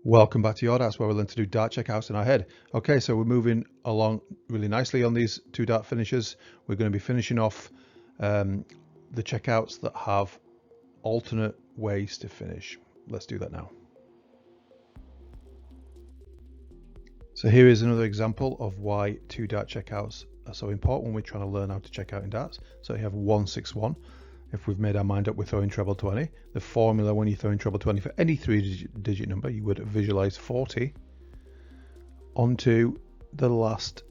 Welcome back to Your Darts, where we learn to do dart checkouts in our head. Okay, so we're moving along really nicely on these two dart finishes. We're going to be finishing off the checkouts that have alternate ways to finish. Let's do that now. So here is another example of why two dart checkouts are so important when we're trying to learn how to check out in darts. So you have 161. If we've made our mind up, we're throwing treble 20. The formula when you're throwing treble 20 for any three-digit number, you would visualize 40 onto the last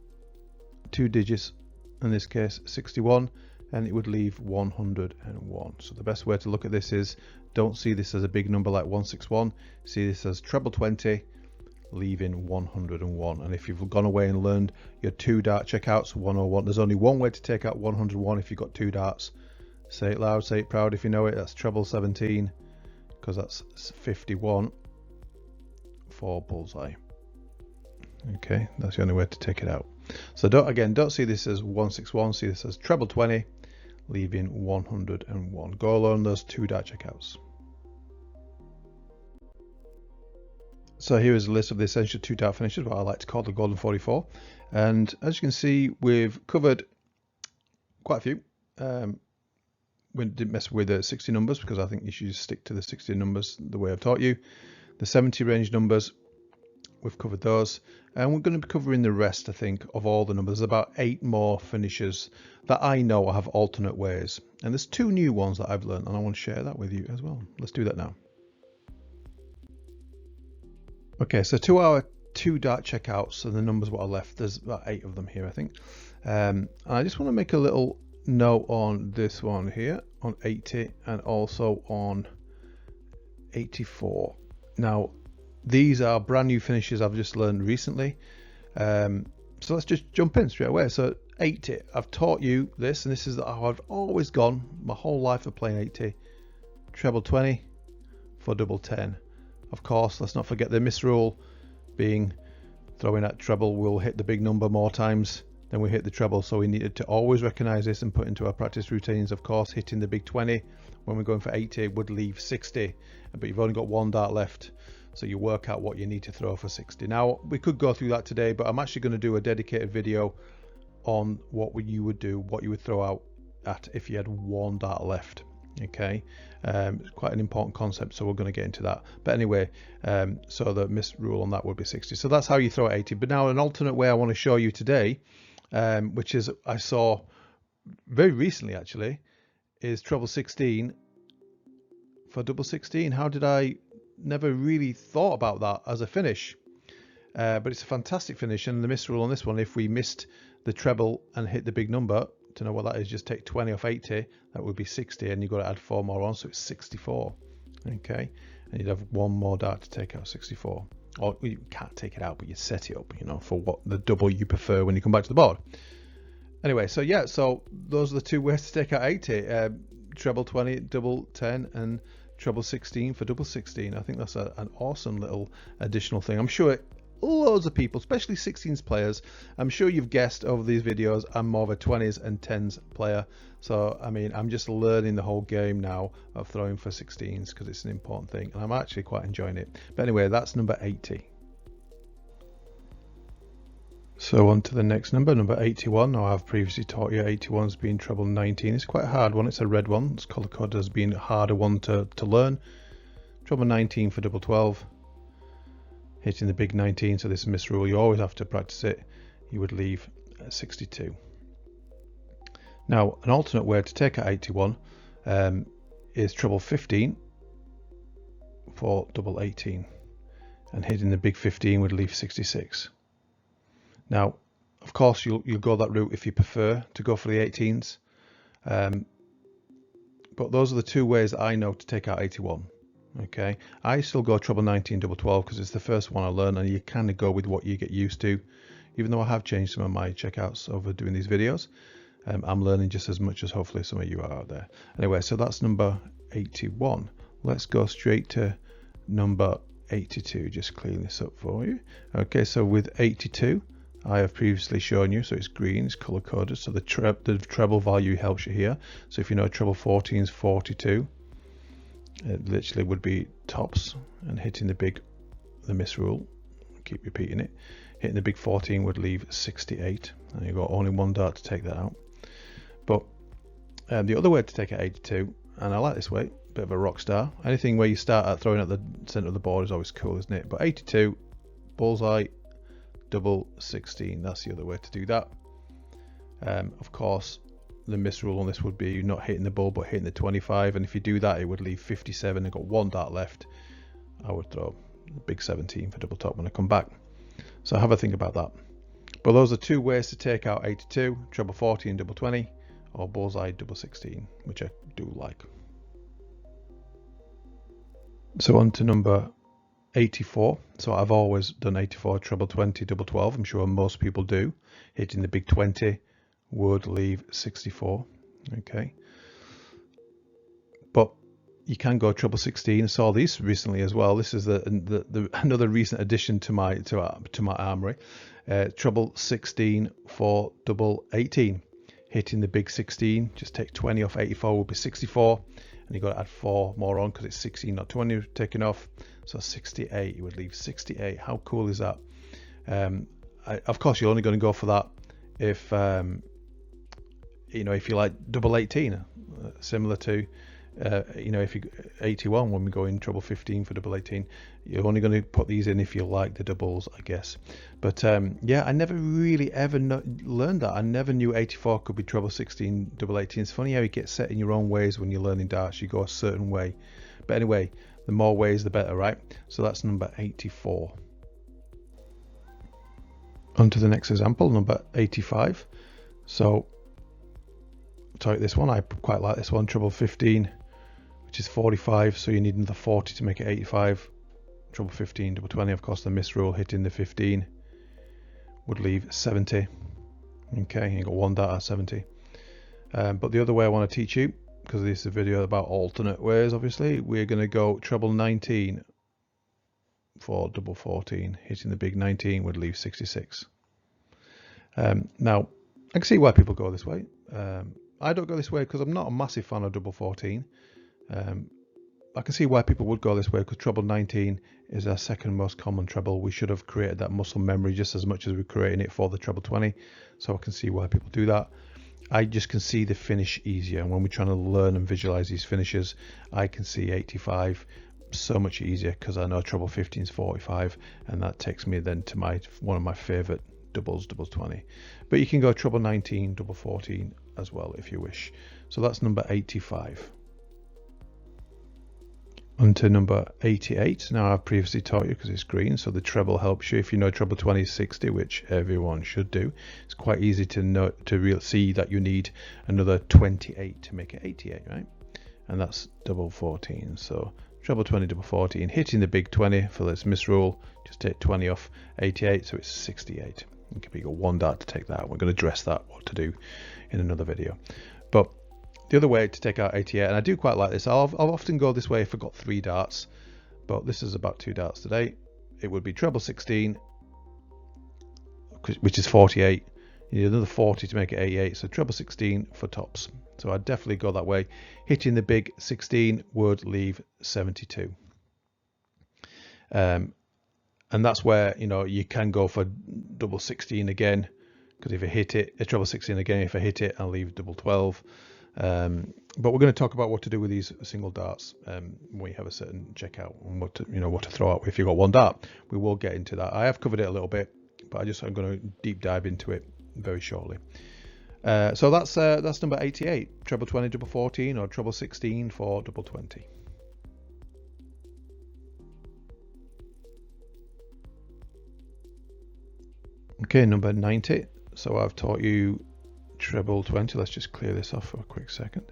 two digits, in this case 61, and it would leave 101. So the best way to look at this is, don't see this as a big number like 161, see this as treble 20, leaving 101. And if you've gone away and learned your two dart checkouts, 101, there's only one way to take out 101 if you've got two darts. Say it loud, say it proud if you know it. That's treble 17, because that's 51 for bullseye. Okay, that's the only way to take it out. So don't see this as 161, see this as treble 20, leaving 101. Go along those two dart checkouts. So here is a list of the essential two dart finishes, what I like to call the golden 44. And as you can see, we've covered quite a few. We didn't mess with the 60 numbers because I think you should stick to the 60 numbers the way I've taught you. The 70 range numbers, we've covered those, and we're going to be covering the rest, I think, of all the numbers. There's about 8 more finishes that I know have alternate ways, and there's 2 new ones that I've learned, and I want to share that with you as well. Let's do that now. Okay, so to our two dart checkouts and the numbers what are left, there's about 8 of them here, I think. And I just want to make a little note on this one here on 80 and also on 84. Now these are brand new finishes I've just learned recently, so let's just jump in straight away. So 80, I've taught you this, and this is how I've always gone my whole life of playing 80. Treble 20 for double 10. Of course, let's not forget the misrule being throwing at treble will hit the big number more times then we hit the treble, so we needed to always recognize this and put into our practice routines. Of course, hitting the big 20 when we're going for 80 would leave 60, but you've only got one dart left, so you work out what you need to throw for 60. Now we could go through that today, but I'm actually going to do a dedicated video on what you would do, what you would throw out at if you had one dart left. Okay, it's quite an important concept, so we're going to get into that. But anyway, so the misrule on that would be 60. So that's how you throw at 80. But now an alternate way I want to show you today, which is I saw very recently actually, is treble 16 for double 16. How did I never really thought about that as a finish? But it's a fantastic finish, and the misrule on this one, if we missed the treble and hit the big number, to know what that is, just take 20 off 80, that would be 60, and you've got to add 4 more on, so it's 64. Okay, and you'd have one more dart to take out 64. Or you can't take it out, but you set it up, you know, for what the double you prefer when you come back to the board. Anyway, so yeah, so those are the 2 ways to take out 80. Treble 20, double 10, and treble 16 for double 16. I think that's an awesome little additional thing. I'm sure loads of people, especially 16s players, I'm sure you've guessed over these videos, I'm more of a 20s and 10s player. So I mean, I'm just learning the whole game now of throwing for 16s because it's an important thing, and I'm actually quite enjoying it. But anyway, that's number 80. So on to the next number, number 81. Now I've previously taught you 81's been treble 19. It's quite a hard one. It's a red one. It's color coded as being a harder one to learn. Treble 19 for double 12. Hitting the big 19, so this is misrule. You always have to practice it. You would leave 62. Now, an alternate way to take out 81 is treble 15 for double 18, and hitting the big 15 would leave 66. Now, of course, you'll go that route if you prefer to go for the 18s, but those are the 2 ways that I know to take out 81. Okay, I still go treble 19 double 12 because it's the first one I learn, and you kind of go with what you get used to. Even though I have changed some of my checkouts over doing these videos, I'm learning just as much as hopefully some of you are out there. Anyway, so that's number 81. Let's go straight to number 82. Just clean this up for you. Okay, so with 82, I have previously shown you, so it's green, it's color coded, so the treble value helps you here. So if you know treble 14 is 42. It literally would be tops and hitting the big the misrule. Keep repeating it. Hitting the big 14 would leave 68, and you've got only one dart to take that out. But the other way to take out 82, and I like this way, bit of a rock star. Anything where you start at throwing at the center of the board is always cool, isn't it? But 82, bullseye, double 16. That's the other way to do that. Of course, the misrule on this would be not hitting the bull but hitting the 25, and if you do that it would leave 57 and got one dart left. I would throw the big 17 for double top when I come back. So have a think about that. But those are two ways to take out 82, treble 40 and double 20, or bullseye double 16, which I do like. So on to number 84. So I've always done 84, treble 20, double 12. I'm sure most people do. Hitting the big 20 would leave 64. Okay. But you can go treble 16. I saw these recently as well. This is the another recent addition to my armory. Treble 16 for double 18. Hitting the big 16, just take 20 off 84 will be 64, and you've got to add 4 more on because it's 16 not 20 taken off, so 68. You would leave 68. How cool is that? Of course you're only going to go for that if if you like double 18, similar to if you 81 when we go in treble 15 for double 18. You're only going to put these in if you like the doubles, I guess. But yeah, I never really ever learned that. I never knew 84 could be treble 16 double 18. It's funny how you get set in your own ways when you're learning darts. You go a certain way, but anyway, the more ways the better, right? So that's number 84. On to the next example, number 85. So take this one. I quite like this one, treble 15, which is 45, so you need another 40 to make it 85. Treble 15, double 20, of course the misrule hitting the 15 would leave 70. Okay, you got one dart at 70. But the other way I want to teach you, because this is a video about alternate ways, obviously, we're going to go treble 19 for double 14. Hitting the big 19 would leave 66. Now, I can see why people go this way. I don't go this way because I'm not a massive fan of double 14. I can see why people would go this way because treble 19 is our second most common treble. We should have created that muscle memory just as much as we're creating it for the treble 20. So I can see why people do that. I just can see the finish easier. And when we're trying to learn and visualize these finishes, I can see 85 so much easier because I know treble 15 is 45, and that takes me then to one of my favorite doubles 20. But you can go treble 19, double 14 as well if you wish. So that's number 85. On to number 88. Now I've previously taught you because it's green, so the treble helps you. If you know treble 20 is 60, which everyone should do, it's quite easy to see that you need another 28 to make it 88, right? And that's double 14. So treble 20, double 14, hitting the big 20 for this misrule. Just take 20 off 88, so it's 68. You got one dart to take that out. We're going to address that, what to do, in another video. But the other way to take out 88, and I do quite like this, I'll often go this way if I've got 3 darts, but this is about 2 darts today. It would be treble 16, which is 48. You need another 40 to make it 88, so treble 16 for tops. So I'd definitely go that way. Hitting the big 16 would leave 72. And that's where, you can go for double 16 again, because if I hit it, a treble 16 again, if I hit it, I'll leave double 12. But we're going to talk about what to do with these single darts when we have a certain checkout and what to throw out if you've got one dart. We will get into that. I have covered it a little bit, but I'm going to deep dive into it very shortly. So that's number 88, treble 20, double 14, or treble 16 for double 20. Okay, number 90. So I've taught you treble 20. Let's just clear this off for a quick second.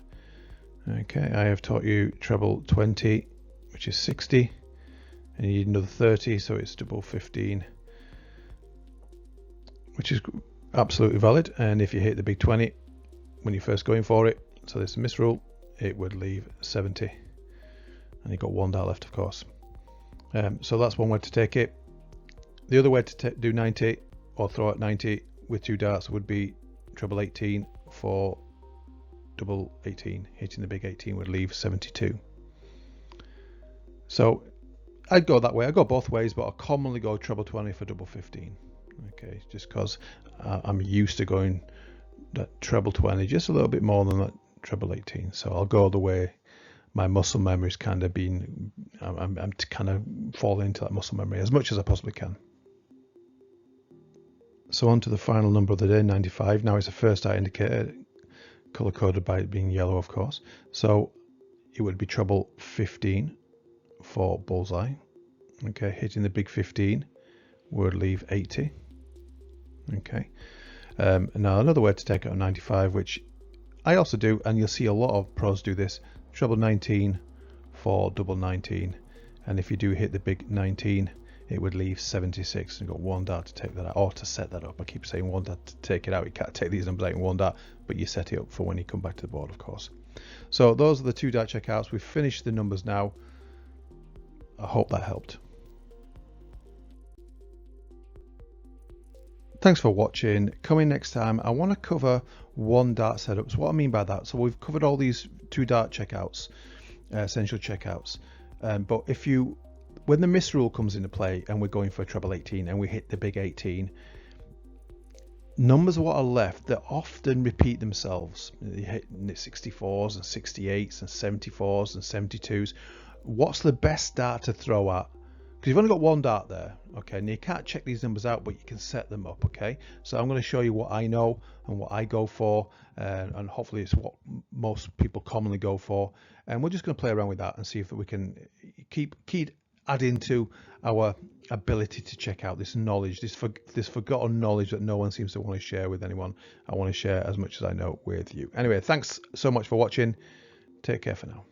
Okay, I have taught you treble 20, which is 60, and you need another 30, so it's double 15, which is absolutely valid. And if you hit the big 20 when you're first going for it, so this is misrule, it would leave 70, and you've got one dart left, of course. So that's one way to take it. The other way to do 90 or throw at 90 with 2 darts would be treble 18 for double 18. Hitting the big 18 would leave 72. So I'd go that way. I go both ways, but I commonly go treble 20 for double 15. Okay, just because I'm used to going that treble 20 just a little bit more than that treble 18. So I'll go the way my muscle memory's kind of been. I'm kind of falling into that muscle memory as much as I possibly can. So on to the final number of the day, 95. Now it's a first eye indicator, color coded by it being yellow, of course. So it would be treble 15 for bullseye. Okay, hitting the big 15 would leave 80. Okay. Now another way to take out a 95, which I also do, and you'll see a lot of pros do this, treble 19 for double 19. And if you do hit the big 19, it would leave 76, and you've got one dart to take that out, or to set that up. I keep saying one dart to take it out. You can't take these numbers out in one dart, but you set it up for when you come back to the board, of course. So those are the 2 dart checkouts. We've finished the numbers now. I hope that helped. Thanks for watching. Coming next time, I want to cover 1 dart setups. What I mean by that, so we've covered all these 2 dart checkouts, essential checkouts. But when the misrule comes into play and we're going for a treble 18 and we hit the big 18, numbers what are left that often repeat themselves. You hit 64s and 68s and 74s and 72s. What's the best dart to throw at? Because you've only got 1 dart there, okay, and you can't check these numbers out, but you can set them up, okay? So I'm going to show you what I know and what I go for, and hopefully it's what most people commonly go for, and we're just going to play around with that and see if we can keep adding to our ability to check out this knowledge, this forgotten knowledge that no one seems to want to share with anyone. I want to share as much as I know with you. Anyway, thanks so much for watching. Take care for now.